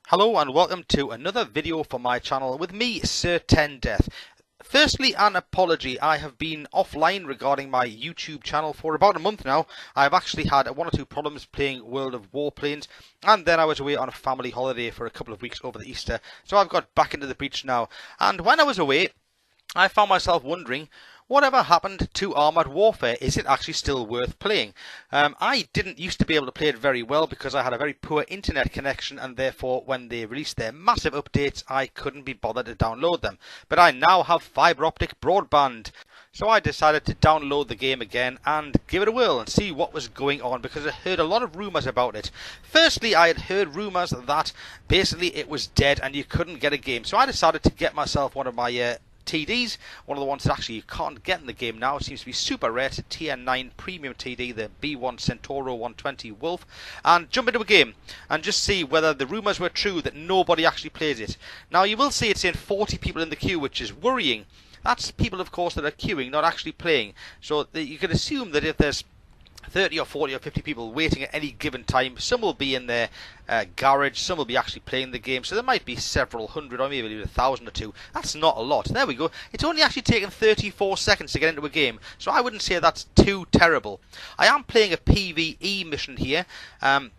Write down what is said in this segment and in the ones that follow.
Hello and welcome to another video for my channel with me, Sir 10 Death. Firstly, an apology. I have been offline regarding my YouTube channel for about a month now. I've actually had one or two problems playing World of Warplanes, and then I was away on a family holiday for a couple of weeks over the Easter, so I've got back into the breach now. And when I was away, I found myself wondering, whatever happened to Armoured Warfare? Is it actually still worth playing? I didn't used to be able to play it very well because I had a very poor internet connection, and therefore when they released their massive updates I couldn't be bothered to download them. But I now have fibre optic broadband, so I decided to download the game again and give it a whirl and see what was going on, because I heard a lot of rumours about it. Firstly, I had heard rumours that basically it was dead and you couldn't get a game, so I decided to get myself one of my TDs, one of the ones that actually you can't get in the game now. It seems to be super rare. It's a Tier 9 premium TD, the B1 Centauro 120 Wolf, and jump into a game and just see whether the rumours were true that nobody actually plays it. Now you will see it's saying 40 people in the queue, which is worrying. That's people, of course, that are queuing, not actually playing. So you can assume that if there's 30 or 40 or 50 people waiting at any given time, some will be in their garage, some will be actually playing the game, so there might be several hundred or maybe 1,000 or two. That's not a lot. There we go. It's only actually taken 34 seconds to get into a game, so I wouldn't say that's too terrible. I am playing a PvE mission here, and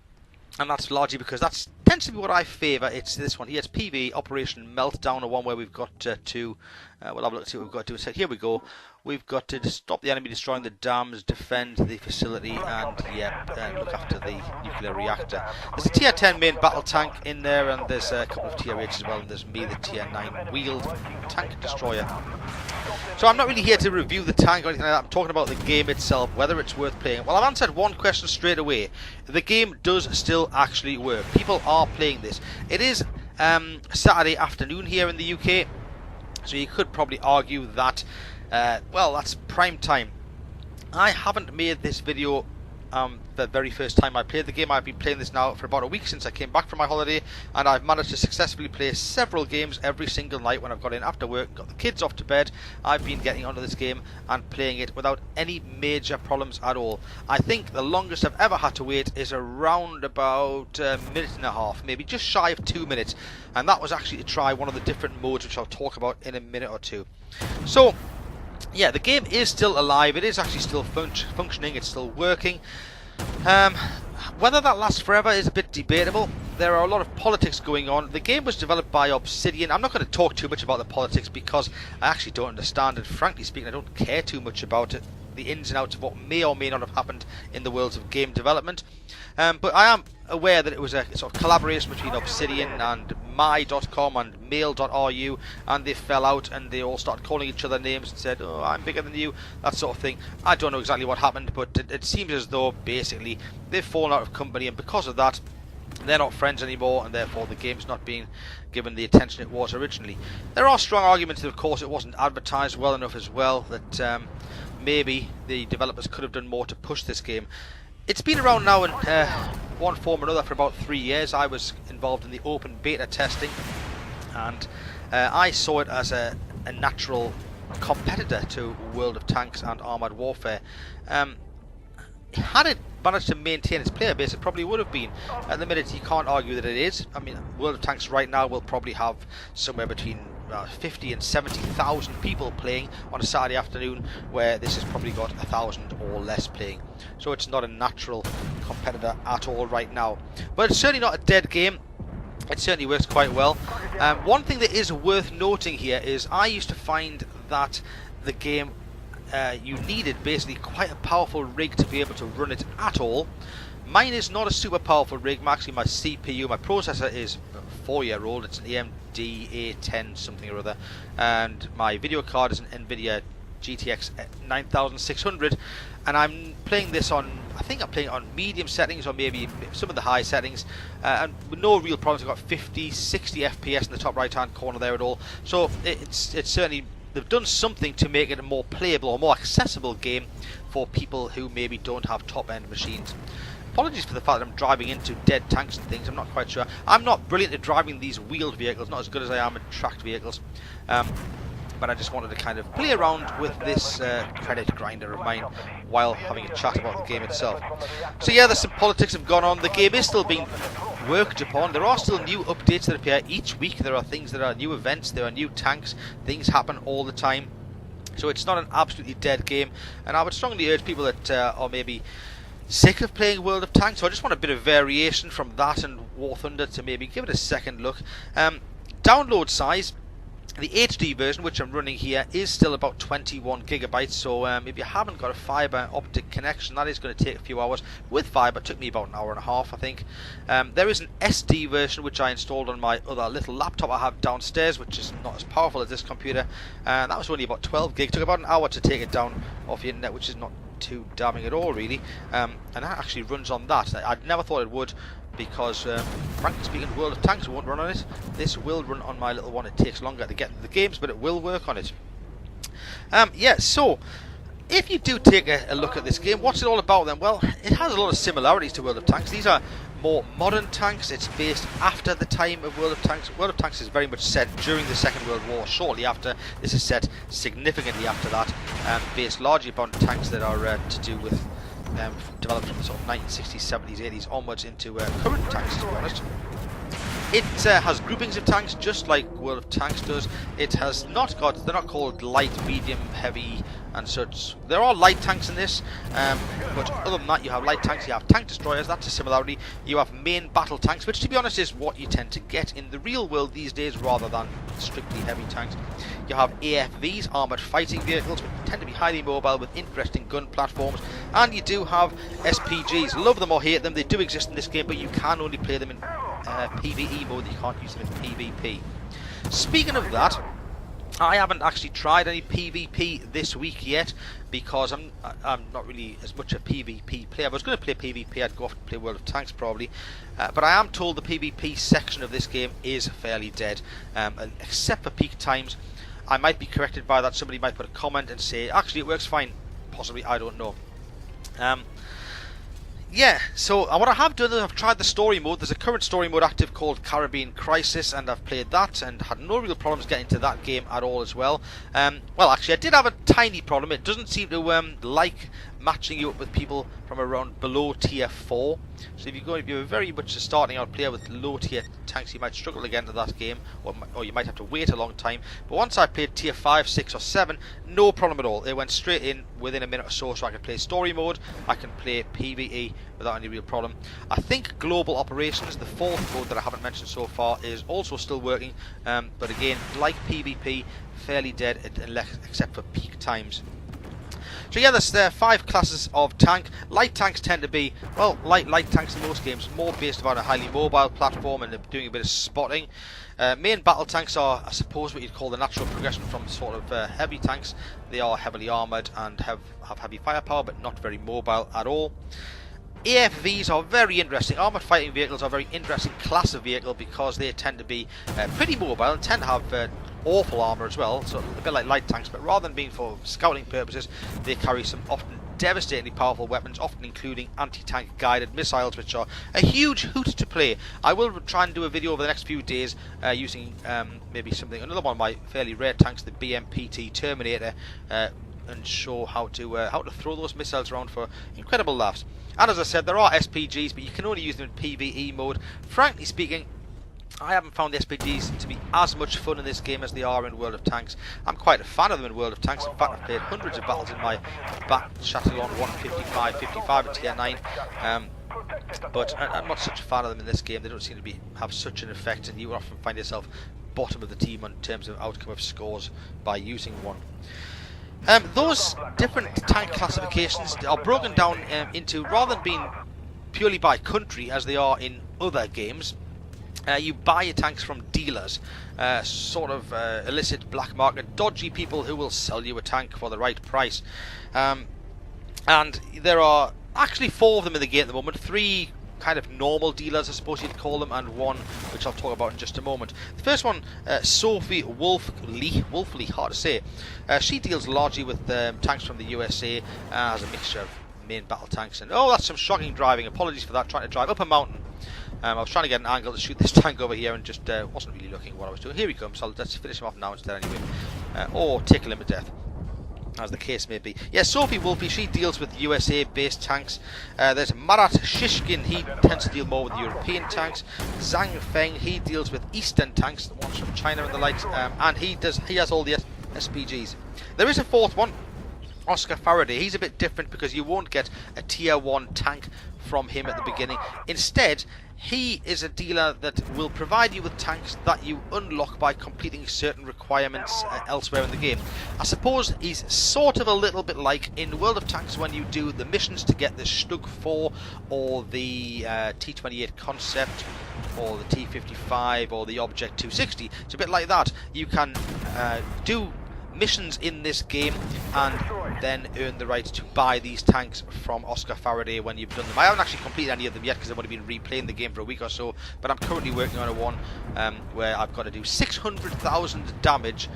that's largely because that tends to be what I favour. It's this one here. It's PvE Operation Meltdown, a one where we've got to we'll have a look and see what we've got to do. So here we go. We've got to stop the enemy destroying the dams, defend the facility, and look after the nuclear reactor. There's a Tier 10 main battle tank in there, and there's a couple of Tier 8s as well, and there's me, the Tier 9 wheeled tank destroyer. So I'm not really here to review the tank or anything like that. I'm talking about the game itself, whether it's worth playing. Well, I've answered one question straight away. The game does still actually work. People are playing this. It is Saturday afternoon here in the UK, so you could probably argue that well, that's prime time. I haven't made this video the very first time I played the game. I've been playing this now for about a week since I came back from my holiday, and I've managed to successfully play several games every single night when I've got in after work, got the kids off to bed. I've been getting onto this game and playing it without any major problems at all. I think the longest I've ever had to wait is around about a minute and a half, maybe just shy of 2 minutes, and that was actually to try one of the different modes, which I'll talk about in a minute or two. So yeah, the game is still alive. It is actually still functioning. It's still working. Whether that lasts forever is a bit debatable. There are a lot of politics going on. The game was developed by Obsidian. I'm not going to talk too much about the politics because I actually don't understand it. Frankly speaking, I don't care too much about it, the ins and outs of what may or may not have happened in the worlds of game development. But I am aware that it was a sort of collaboration between Obsidian and My.com and Mail.ru, and they fell out and they all started calling each other names and said, "Oh, I'm bigger than you," that sort of thing. I don't know exactly what happened, but it seems as though basically they've fallen out of company, and because of that they're not friends anymore, and therefore the game's not being given the attention it was originally. There are strong arguments that, of course, it wasn't advertised well enough as well, that maybe the developers could have done more to push this game. It's been around now in one form or another for about 3 years. I was involved in the open beta testing, and I saw it as a natural competitor to World of Tanks and Armoured Warfare. Had it managed to maintain its player base, it probably would have been. At the minute, you can't argue that it is. I mean, World of Tanks right now will probably have somewhere between 50 and 70,000 people playing on a Saturday afternoon, where this has probably got 1,000 or less playing. So it's not a natural competitor at all right now. But it's certainly not a dead game. It certainly works quite well. One thing that is worth noting here is I used to find that the game you needed basically quite a powerful rig to be able to run it at all. Mine is not a super powerful rig. Actually, my CPU, my processor is 4-year-old. It's an AMD A10 something or other, and my video card is an NVIDIA GTX 9600, and I'm playing this on, I think I'm playing it on medium settings or maybe some of the high settings, and with no real problems. I've got 50, 60 FPS in the top right hand corner there at all, so it's certainly, they've done something to make it a more playable or more accessible game for people who maybe don't have top end machines. Apologies for the fact that I'm driving into dead tanks and things. I'm not quite sure. I'm not brilliant at driving these wheeled vehicles, not as good as I am at tracked vehicles. But I just wanted to kind of play around with this credit grinder of mine while having a chat about the game itself. So yeah, there's some politics have gone on. The game is still being worked upon. There are still new updates that appear each week. There are things that are new events, there are new tanks, things happen all the time. So it's not an absolutely dead game, and I would strongly urge people that are maybe sick of playing World of Tanks, so I just want a bit of variation from that and War Thunder to maybe give it a second look. Download size, the HD version which I'm running here is still about 21 gigabytes, so if you haven't got a fibre optic connection, that is going to take a few hours. With fibre, it took me about an hour and a half, I think. There is an SD version which I installed on my other little laptop I have downstairs, which is not as powerful as this computer. That was only about 12 gig. It took about an hour to take it down off the internet, which is not too damning at all, really. And that actually runs on that. I'd never thought it would, because frankly speaking, World of Tanks won't run on it. This will run on my little one. It takes longer to get into the games, but it will work on it. Yeah, so if you do take a look at this game, what's it all about then? Well, it has a lot of similarities to World of Tanks. These are more modern tanks. It's based after the time of World of Tanks. World of Tanks is very much set during the Second World War. Shortly after, this is set significantly after that, based largely upon tanks that are to do with developed from the sort of 1960s, 70s, 80s onwards into current tanks, to be honest. It has groupings of tanks, just like World of Tanks does. It has not got, they're not called light, medium, heavy and such. There are light tanks in this, but other than that you have light tanks, you have tank destroyers, that's a similarity. You have main battle tanks, which to be honest is what you tend to get in the real world these days rather than strictly heavy tanks. You have AFVs, armoured fighting vehicles, which tend to be highly mobile with interesting gun platforms. And you do have SPGs. Love them or hate them, they do exist in this game, but you can only play them in PvE mode, you can't use them in PvP. Speaking of that, I haven't actually tried any PvP this week yet, because I'm not really as much a PvP player. If I was going to play PvP, I'd go off and play World of Tanks probably. But I am told the PvP section of this game is fairly dead, except for peak times. I might be corrected by that. Somebody might put a comment and say, actually it works fine. Possibly, I don't know. Yeah, so what I have done is I've tried the story mode. There's a current story mode active called Caribbean Crisis, and I've played that and had no real problems getting to that game at all as well. Well, actually, I did have a tiny problem. It doesn't seem to like matching you up with people from around below tier 4. So if you're very much a starting out player with low tier tanks, you might struggle to get into that game, or you might have to wait a long time. But once I played tier 5, 6 or 7, no problem at all. It went straight in within a minute or so I can play story mode, I can play PvE without any real problem. I think Global Operations, the fourth mode that I haven't mentioned so far, is also still working, but again, like PvP, fairly dead except for peak times. So yeah, there's 5 classes of tank. Light tanks tend to be, well, light tanks in most games, more based about a highly mobile platform and doing a bit of spotting. Main battle tanks are, I suppose, what you'd call the natural progression from sort of heavy tanks. They are heavily armoured and have heavy firepower, but not very mobile at all. AFVs are very interesting. Armoured fighting vehicles are a very interesting class of vehicle because they tend to be pretty mobile and tend to have awful armour as well, so a bit like light tanks, but rather than being for scouting purposes, they carry some often devastatingly powerful weapons, often including anti-tank guided missiles, which are a huge hoot to play. I will try and do a video over the next few days using maybe another one of my fairly rare tanks, the BMPT Terminator, and show how to throw those missiles around for incredible laughs. And as I said, there are SPGs, but you can only use them in PvE mode. Frankly speaking, I haven't found the SPGs to be as much fun in this game as they are in World of Tanks. I'm quite a fan of them in World of Tanks. In fact, I've played hundreds of battles in my back Chatillon 155, 55 at tier 9. But I'm not such a fan of them in this game. They don't seem to have such an effect, and you often find yourself bottom of the team in terms of outcome of scores by using one. Those different tank classifications are broken down into, rather than being purely by country as they are in other games, you buy your tanks from dealers, sort of illicit black market, dodgy people who will sell you a tank for the right price. And there are actually 4 of them in the game at the moment. 3 kind of normal dealers, I suppose you'd call them, and 1 which I'll talk about in just a moment. The first one, Sophie Wolfley, hard to say. She deals largely with tanks from the USA, has a mixture of main battle tanks and, oh, that's some shocking driving, apologies for that, trying to drive up a mountain. I was trying to get an angle to shoot this tank over here and just wasn't really looking at what I was doing. Here he comes, so let's finish him off now instead anyway. Or tickle him to death. as the case may be. Yeah, Sophie Wolfe, she deals with USA-based tanks. There's Marat Shishkin, he tends to deal more with European tanks. Zhang Feng, he deals with Eastern tanks, the ones from China and the likes, and he has all the SPGs. There is a fourth one, Oscar Faraday. He's a bit different because you won't get a tier 1 tank from him at the beginning. Instead, he is a dealer that will provide you with tanks that you unlock by completing certain requirements elsewhere in the game. I suppose he's sort of a little bit like in World of Tanks when you do the missions to get the Stug 4 or the T-28 concept or the T-55 or the Object 260. It's a bit like that. You can do missions in this game and then earn the right to buy these tanks from Oscar Faraday when you've done them. I haven't actually completed any of them yet because I've only been replaying the game for a week or so, but I'm currently working on a one where I've got to do 600,000 damage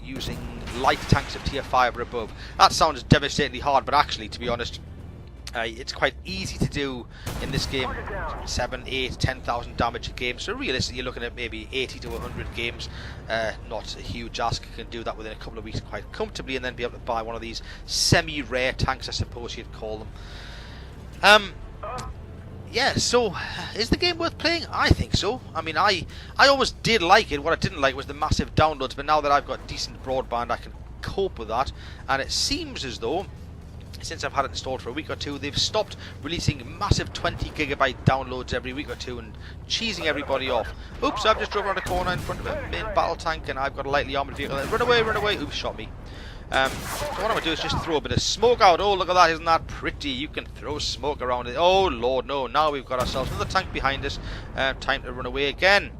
using light tanks of tier 5 or above. That sounds devastatingly hard, but actually, to be honest, it's quite easy to do in this game. 7, 8, 10,000 damage a game. So realistically, you're looking at maybe 80 to 100 games. Not a huge ask. You can do that within a couple of weeks quite comfortably, and then be able to buy one of these semi-rare tanks, I suppose you'd call them. Yeah, so is the game worth playing? I think so. I mean, I always did like it. What I didn't like was the massive downloads, but now that I've got decent broadband, I can cope with that. And it seems as though, since I've had it installed for a week or two, they've stopped releasing massive 20 gigabyte downloads every week or two and cheesing everybody off. Oops, I've just drove around a corner in front of a main battle tank and I've got a lightly armoured vehicle. Run away, run away. Oops, shot me. So what I'm going to do is just throw a bit of smoke out. Oh, look at that. Isn't that pretty? You can throw smoke around it. Oh, Lord, no. Now we've got ourselves another tank behind us. Time to run away again.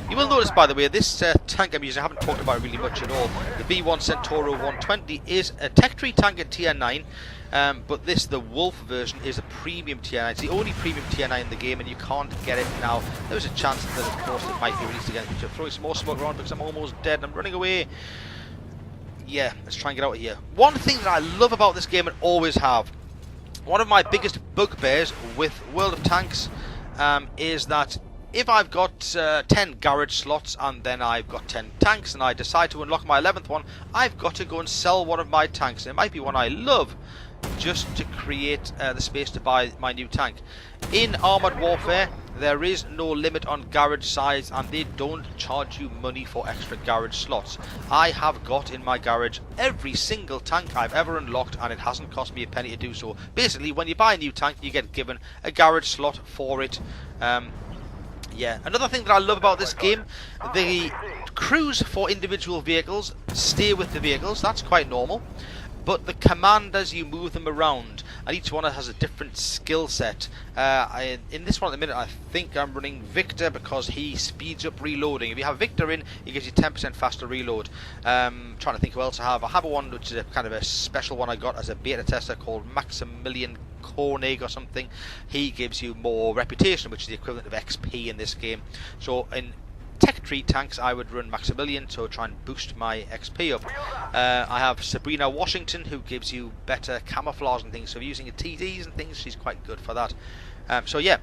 You will notice, by the way, this tank I'm using, I haven't talked about it really much at all. The B1 Centauro 120 is a Tech Tree tank at tier 9, but this, the Wolf version, is a premium tier 9. It's the only premium tier 9 in the game, and you can't get it now. There's a chance that, of course, it might be released again. I'm throwing some more smoke around because I'm almost dead and I'm running away. Yeah, let's try and get out of here. One thing that I love about this game and always have, one of my biggest bugbears with World of Tanks is that if I've got 10 garage slots and then I've got 10 tanks and I decide to unlock my 11th one, I've got to go and sell one of my tanks. It might be one I love, just to create the space to buy my new tank. In Armoured Warfare, there is no limit on garage size and they don't charge you money for extra garage slots. I have got in my garage every single tank I've ever unlocked and it hasn't cost me a penny to do so. Basically, when you buy a new tank, you get given a garage slot for it. Yeah, another thing that I love about this game, the crews for individual vehicles stay with the vehicles. That's quite normal. But the commanders, you move them around, and each one has a different skill set. In this one at the minute, I think I'm running Victor because he speeds up reloading. If you have Victor in, he gives you 10% faster reload. Trying to think who else I have. I have one which is a kind of a special one I got as a beta tester called Maximilian Koenig or something. He gives you more reputation, which is the equivalent of XP in this game. So in Tech Tree tanks, I would run Maximilian to try and boost my XP up. I have Sabrina Washington, who gives you better camouflage and things. So using your TDs and things, she's quite good for that. So yeah,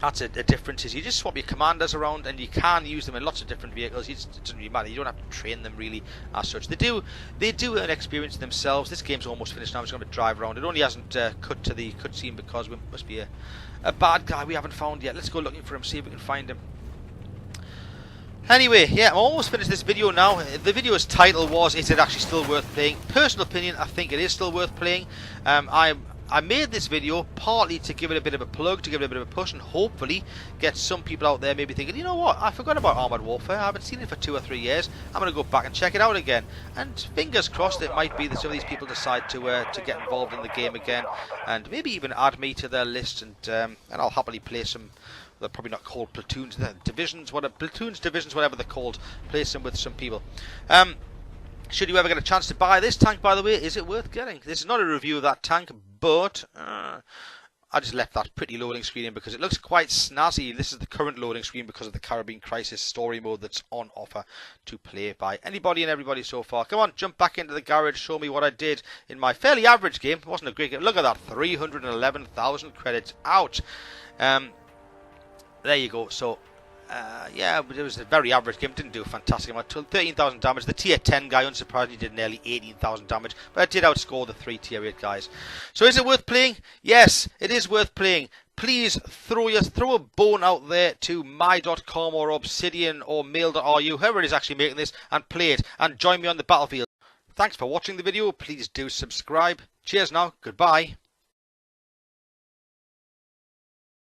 that's a difference. Is you just swap your commanders around, and you can use them in lots of different vehicles. It doesn't really matter. You don't have to train them really as such. They do an experience themselves. This game's almost finished now. I'm just going to drive around. It only hasn't cut to the cutscene because we must be a bad guy we haven't found yet. Let's go looking for him, see if we can find him. Anyway, yeah, I'm almost finished this video now. The video's title was, is it actually still worth playing? Personal opinion, I think it is still worth playing. I made this video partly to give it a bit of a plug, to give it a bit of a push, and hopefully get some people out there maybe thinking, you know what, I forgot about Armoured Warfare, I haven't seen it for 2 or 3 years, I'm going to go back and check it out again. And fingers crossed it might be that some of these people decide to get involved in the game again, and maybe even add me to their list, and I'll happily play some. They're probably not called platoons, divisions, divisions, whatever they're called. Play some with some people. Should you ever get a chance to buy this tank, by the way, is it worth getting? This is not a review of that tank, but I just left that pretty loading screen in because it looks quite snazzy. This is the current loading screen because of the Caribbean Crisis story mode that's on offer to play by anybody and everybody so far. Come on, jump back into the garage, show me what I did in my fairly average game. It wasn't a great game. Look at that, 311,000 credits. Ouch. There you go. So Yeah, but it was a very average game. Didn't do a fantastic amount. 13,000 damage. The tier 10 guy, unsurprisingly, did nearly 18,000 damage. But it did outscore the 3 tier 8 guys. So is it worth playing? Yes, it is worth playing. Please throw a bone out there to my.com or Obsidian or mail.ru, whoever it is actually making this, and play it. And join me on the battlefield. Thanks for watching the video. Please do subscribe. Cheers now. Goodbye.